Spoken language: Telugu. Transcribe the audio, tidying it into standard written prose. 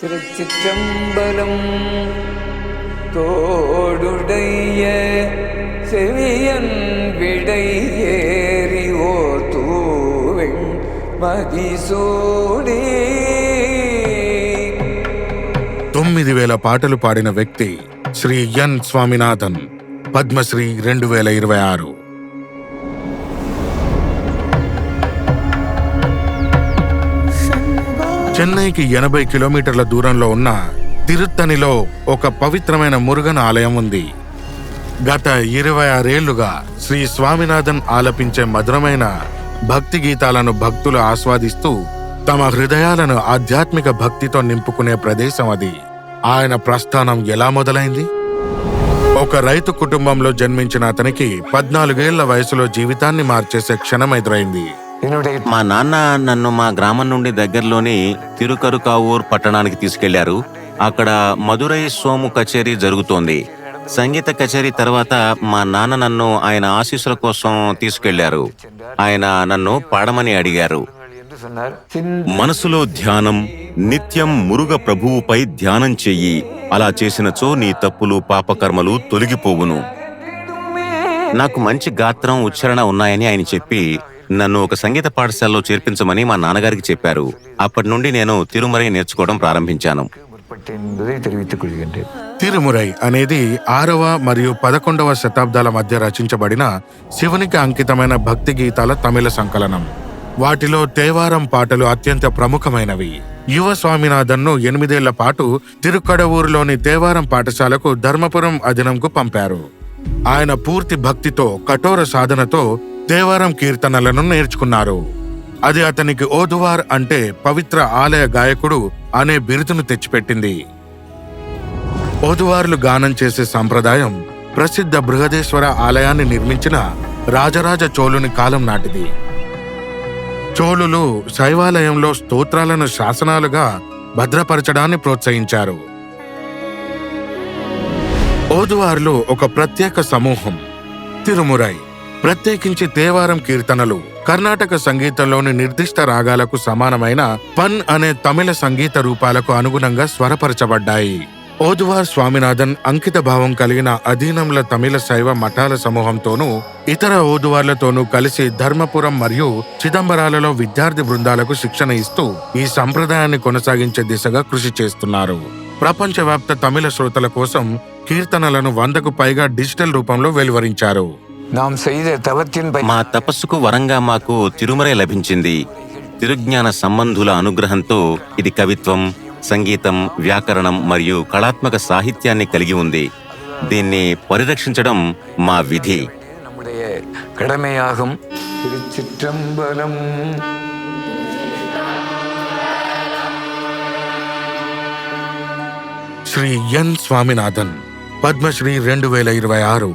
திருச்சிற்றம்பலம். தோடுடைய செவியன் விடை ஏறி ஓர் தூவெண் மதிசூடி. 9,000 పాటలు పాడిన వ్యక్తి శ్రీ ఎన్ స్వామినాథన్, పద్మశ్రీ 2026. చెన్నైకి 80 కిలోమీటర్ల దూరంలో ఉన్న తిరుత్తణిలో ఒక పవిత్రమైన మురుగన్ ఆలయం ఉంది. గత 26 ఏళ్లుగా శ్రీ స్వామినాథన్ ఆలపించే మధురమైన భక్తి గీతాలను భక్తులు ఆస్వాదిస్తూ తమ హృదయాలను ఆధ్యాత్మిక భక్తితో నింపుకునే ప్రదేశం అది. ఆయన ప్రస్థానం ఎలా మొదలైంది? ఒక రైతు కుటుంబంలో జన్మించిన అతనికి 14 ఏళ్ల వయసులో జీవితాన్ని మార్చేసే క్షణం ఎదురైంది. మా నాన్న నన్ను మా గ్రామం నుండి దగ్గరలోని తిరుకరుకావూర్ పట్టణానికి తీసుకెళ్లారు. అక్కడ మధురై సోము కచేరీ జరుగుతోంది. సంగీత కచేరీ తర్వాత మా నాన్న నన్ను ఆయన ఆశీస్సుల కోసం తీసుకెళ్లారు. ఆయన నన్ను పాడమని అడిగారు. మనసులో ధ్యానం, నిత్యం మురుగ ప్రభువుపై ధ్యానం చెయ్యి. అలా చేసినచో నీ తప్పులు పాపకర్మలు తొలగిపోవును. నాకు మంచి గాత్రం, ఉచ్చారణ ఉన్నాయని ఆయన చెప్పి నన్ను ఒక సంగీత పాఠశాలలో చేర్పించమని మా నాన్నగారికి చెప్పారు. అప్పటి నుండి నేను తిరుమరై నేర్చుకోవడం ప్రారంభించాను. తిరుమురై అనేది 6వ మరియు 11వ శతాబ్దాల మధ్య రచించబడిన శివునికి అంకితమైన భక్తి గీతాల తమిళ సంకలనం. వాటిలో తేవారం పాటలు అత్యంత ప్రముఖమైనవి. యువ స్వామినాథన్ను 8 ఏళ్ల పాటు తిరుక్కడవూరులోని తేవారం పాఠశాలకు ధర్మపురం అధీనంకు పంపారు. ఆయన పూర్తి భక్తితో, కఠోర సాధనతో తేవారం కీర్తనలను నేర్చుకున్నారు. అది అతనికి ఓదువార్ అంటే పవిత్ర ఆలయ గాయకుడు అనే బిరుదును తెచ్చిపెట్టింది. ఓదువార్లు గానం చేసే సంప్రదాయం ప్రసిద్ధ బృహదేశ్వర ఆలయాన్ని నిర్మించిన రాజరాజ చోళుని కాలం నాటిది. చోళులు శైవాలయంలో స్తోత్రాలను శాసనాలుగా భద్రపరచడాన్ని ప్రోత్సహించారు. ఓదువార్లు ఒక ప్రత్యేక సమూహం. తిరుమురై, ప్రత్యేకించి తేవారం కీర్తనలు కర్ణాటక సంగీతంలోని నిర్దిష్ట రాగాలకు సమానమైన పన్ అనే తమిళ సంగీత రూపాలకు అనుగుణంగా స్వరపరచబడ్డాయి. ఓదువార్ స్వామినాథన్ అంకిత భావం కలిగిన అధీనంల తమిళ శైవ మఠాల సమూహంతోనూ ఇతర ఓదువార్లతోనూ కలిసి ధర్మపురం మరియు చిదంబరాలలో విద్యార్థి బృందాలకు శిక్షణ ఇస్తూ ఈ సంప్రదాయాన్ని కొనసాగించే దిశగా కృషి చేస్తున్నారు. ప్రపంచవ్యాప్త తమిళ శ్రోతల కోసం కీర్తనలను 100కు పైగా డిజిటల్ రూపంలో వెలువరించారు. మా తపస్సుకు వరంగా మాకు తిరుమరై లభించింది. తిరుజ్ఞాన సంబంధుల అనుగ్రహంతో ఇది కవిత్వం, సంగీతం, వ్యాకరణం మరియు కళాత్మక సాహిత్యాన్ని కలిగి ఉంది. దీన్ని పరిరక్షించడం మా విధి. శ్రీ ఎన్ స్వామినాథన్, పద్మశ్రీ 2026.